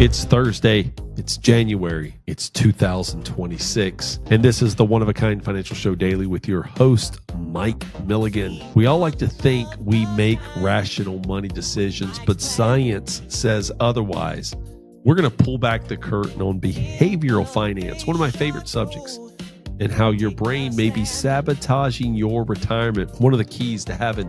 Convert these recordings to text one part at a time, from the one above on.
It's Thursday, it's January, it's 2026, and this is the One of a Kind Financial Show Daily with your host, Mike Milligan. We all like to think we make rational money decisions, but science says otherwise. We're going to pull back the curtain on behavioral finance, one of my favorite subjects, and how your brain may be sabotaging your retirement. One of the keys to having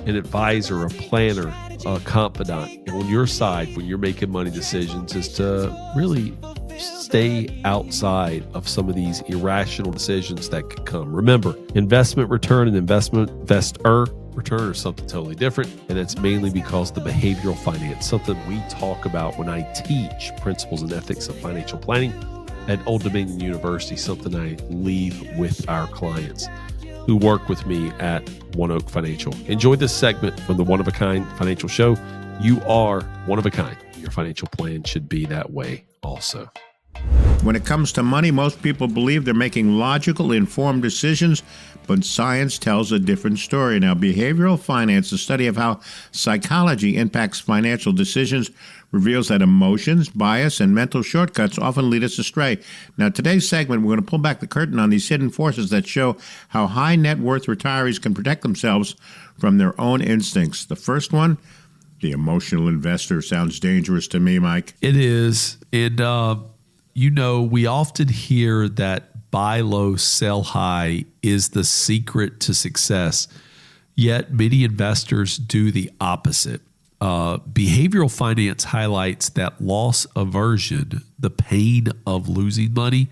an advisor, a planner, a confidant on your side when you're making money decisions is to really stay outside of some of these irrational decisions that could come. Remember, investment return and investor return are something totally different, and it's mainly because the behavioral finance, something we talk about when I teach principles and ethics of financial planning at Old Dominion University, something I leave with our clients who work with me at One Oak Financial. Enjoy this segment from the One of a Kind Financial Show. You are one of a kind. Your financial plan should be that way also. When it comes to money, most people believe they're making logical, informed decisions, but science tells a different story. Now, behavioral finance, the study of how psychology impacts financial decisions, reveals that emotions, bias, and mental shortcuts often lead us astray. Now, today's segment, we're going to pull back the curtain on these hidden forces that show how high net worth retirees can protect themselves from their own instincts. The first one, the emotional investor. Sounds dangerous to me, Mike. It is. We often hear that buy low, sell high is the secret to success. Yet many investors do the opposite. Behavioral finance highlights that loss aversion, the pain of losing money,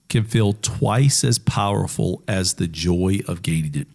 can feel twice as powerful as the joy of gaining it.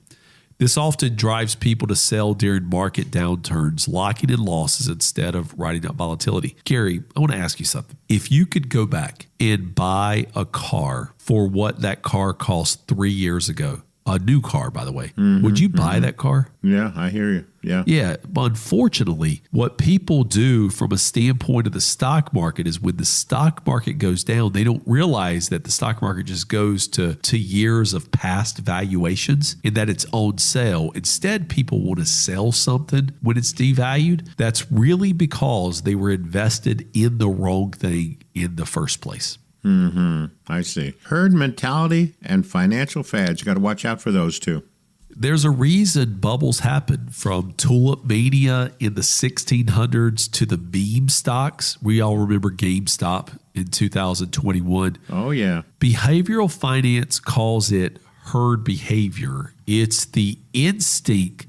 This often drives people to sell during market downturns, locking in losses instead of riding up volatility. Gary, I want to ask you something. If you could go back and buy a car for what that car cost 3 years ago, a new car, by the way, would you buy that car? Yeah, I hear you. Yeah. But unfortunately, what people do from a standpoint of the stock market is when the stock market goes down, they don't realize that the stock market just goes to years of past valuations and that it's on sale. Instead, people want to sell something when it's devalued. That's really because they were invested in the wrong thing in the first place. I see. Herd mentality and financial fads. You got to watch out for those two. There's a reason bubbles happen, from tulip mania in the 1600s to the meme stocks. We all remember GameStop in 2021. Oh, yeah. Behavioral finance calls it herd behavior. It's the instinct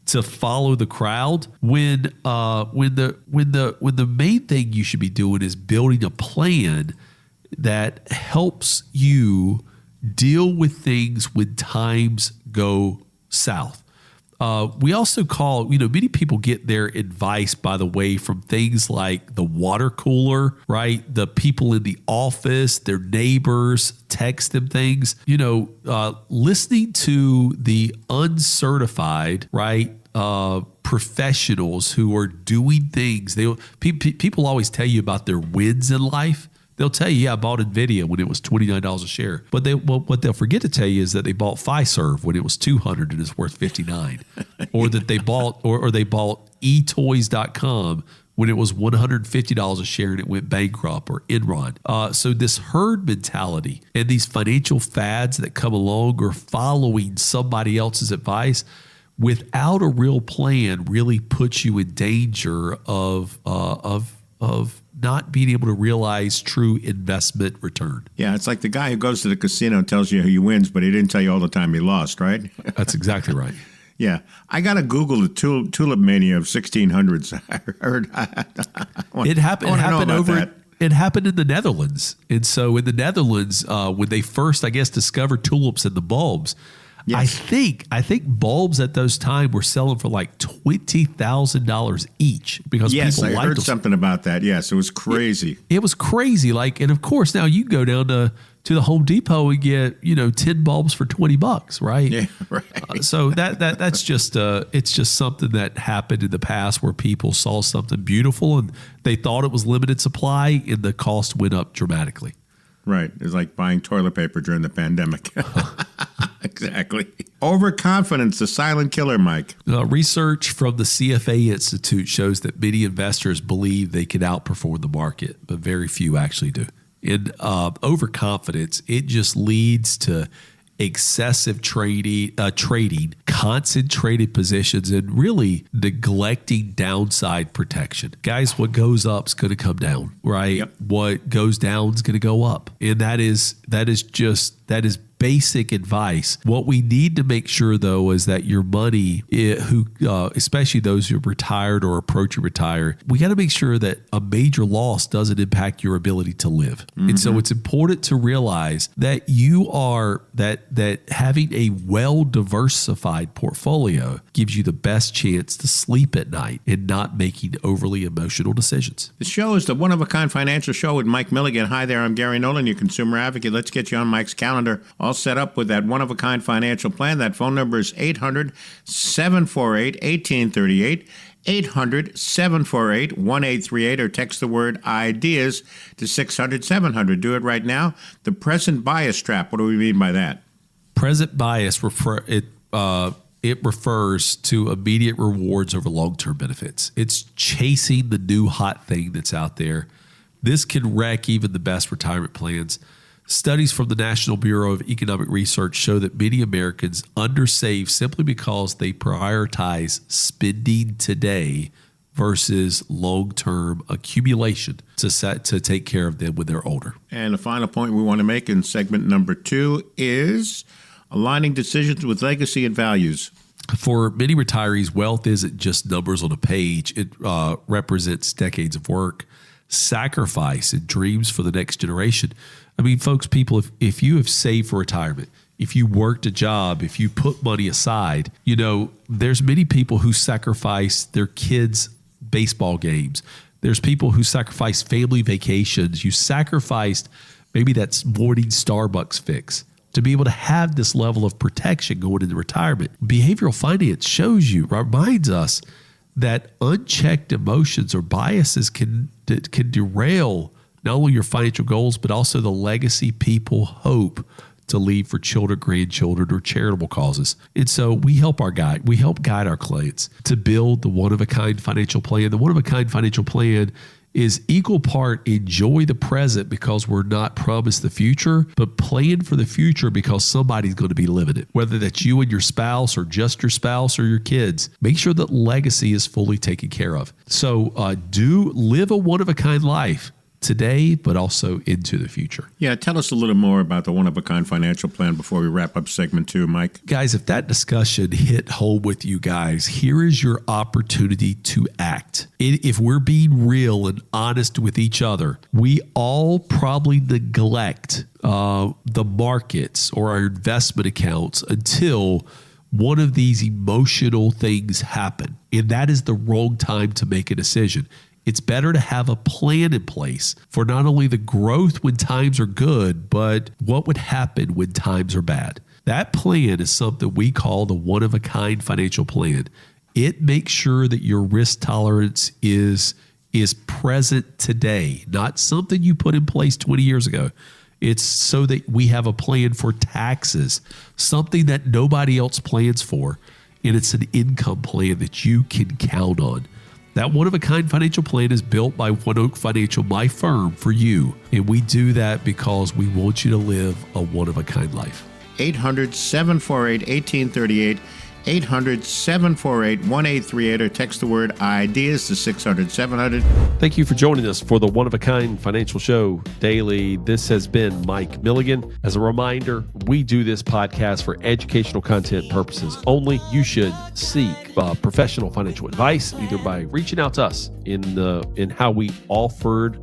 to follow the crowd when the main thing you should be doing is building a plan that helps you deal with things when times go south. We also call, many people get their advice, by the way, from things like the water cooler, right? The people in the office, their neighbors text them things. Listening to the uncertified, right? Professionals who are doing things. People always tell you about their wins in life. They'll tell you, I bought NVIDIA when it was $29 a share. But what they'll forget to tell you is that they bought Fiserv when it was $200 and it's worth $59. Or that they bought eToys.com when it was $150 a share and it went bankrupt, or Enron. So this herd mentality and these financial fads that come along, or following somebody else's advice without a real plan, really puts you in danger of not being able to realize true investment return. Yeah, it's like the guy who goes to the casino and tells you he wins, but he didn't tell you all the time he lost, right? That's exactly right. Yeah. I got to Google the tulip mania of 1600s. I heard. It happened in the Netherlands. And so in the Netherlands, when they first, discovered tulips and the bulbs, yes. I think bulbs at those times were selling for like $20,000 each because people liked them. Yes, I heard something about that. Yes, it was crazy. It was crazy. And of course, now you go down to the Home Depot and get 10 bulbs for $20, right? Yeah, right. So that's just it's just something that happened in the past where people saw something beautiful and they thought it was limited supply, and the cost went up dramatically. Right. It's like buying toilet paper during the pandemic. Exactly. Overconfidence, the silent killer, Mike. Research from the CFA Institute shows that many investors believe they can outperform the market, but very few actually do. In overconfidence, it just leads to excessive trading, concentrated positions, and really neglecting downside protection. Guys, what goes up is going to come down, right? Yep. What goes down is going to go up, and that is basic advice. What we need to make sure, though, is that your money, especially those who are retired or approaching retire, we got to make sure that a major loss doesn't impact your ability to live. Mm-hmm. And so it's important to realize that that having a well-diversified portfolio gives you the best chance to sleep at night and not making overly emotional decisions. The show is the one-of-a-kind financial show with Mike Milligan. Hi there, I'm Gary Nolan, your consumer advocate. Let's get you on Mike's calendar, all set up with that one-of-a-kind financial plan. That phone number is 800-748-1838, 800-748-1838, or text the word IDEAS to 600-700. Do it right now. The present bias trap, what do we mean by that? Present bias, it refers to immediate rewards over long-term benefits. It's chasing the new hot thing that's out there. This can wreck even the best retirement plans. Studies from the National Bureau of Economic Research show that many Americans undersave simply because they prioritize spending today versus long-term accumulation to take care of them when they're older. And the final point we want to make in segment number 2 is aligning decisions with legacy and values. For many retirees, wealth isn't just numbers on a page. It represents decades of work, sacrifice, and dreams for the next generation. I mean, folks, people, if you have saved for retirement, if you worked a job, if you put money aside, there's many people who sacrifice their kids' baseball games. There's people who sacrifice family vacations. You sacrificed maybe that's morning Starbucks fix to be able to have this level of protection going into retirement. Behavioral finance reminds us that unchecked emotions or biases can derail not only your financial goals, but also the legacy people hope to leave for children, grandchildren, or charitable causes. And so we help guide our clients to build the one-of-a-kind financial plan. The one-of-a-kind financial plan is equal part enjoy the present because we're not promised the future, but plan for the future because somebody's going to be living it. Whether that's you and your spouse or just your spouse or your kids, make sure that legacy is fully taken care of. So do live a one-of-a-kind life today, but also into the future. Yeah, tell us a little more about the one-of-a-kind financial plan before we wrap up segment 2, Mike. Guys, if that discussion hit home with you guys, here is your opportunity to act. If we're being real and honest with each other, we all probably neglect the markets or our investment accounts until one of these emotional things happen. And that is the wrong time to make a decision. It's better to have a plan in place for not only the growth when times are good, but what would happen when times are bad. That plan is something we call the one-of-a-kind financial plan. It makes sure that your risk tolerance is present today, not something you put in place 20 years ago. It's so that we have a plan for taxes, something that nobody else plans for, and it's an income plan that you can count on. That one-of-a-kind financial plan is built by One Oak Financial, my firm, for you. And we do that because we want you to live a one-of-a-kind life. 800-748-1838, 800-748-1838, or text the word IDEAS to 600-700. Thank you for joining us for the One of a Kind Financial Show Daily. This has been Mike Milligan. As a reminder, we do this podcast for educational content purposes only. You should seek professional financial advice either by reaching out to us in how we offered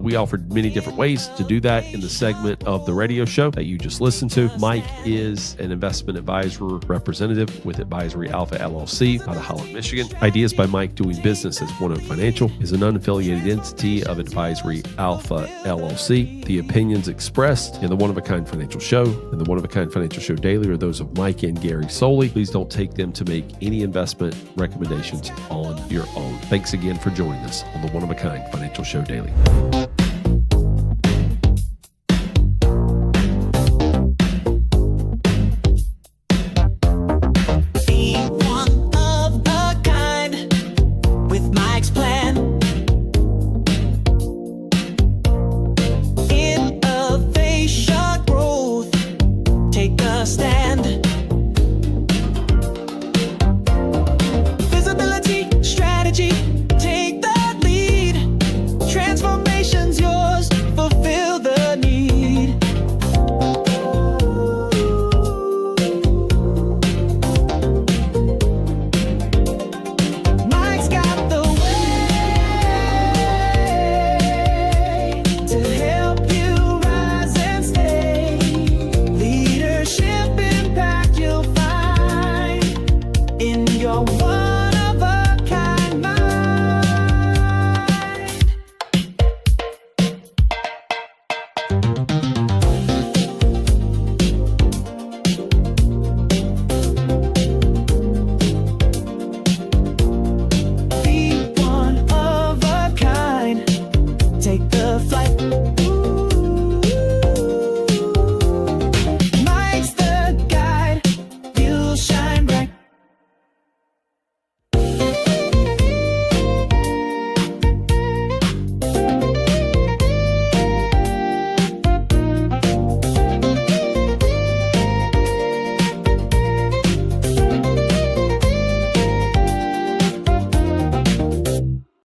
many different ways to do that in the segment of the radio show that you just listened to. Mike is an investment advisor representative with Advisory Alpha LLC out of Holland, Michigan. Ideas by Mike doing business as One Oak Financial is an unaffiliated entity of Advisory Alpha LLC. The opinions expressed in the One of a Kind Financial Show and the One of a Kind Financial Show Daily are those of Mike and Gary solely. Please don't take them to make any investment recommendations on your own. Thanks again for joining us on the One of a Kind Financial Show Daily. my world.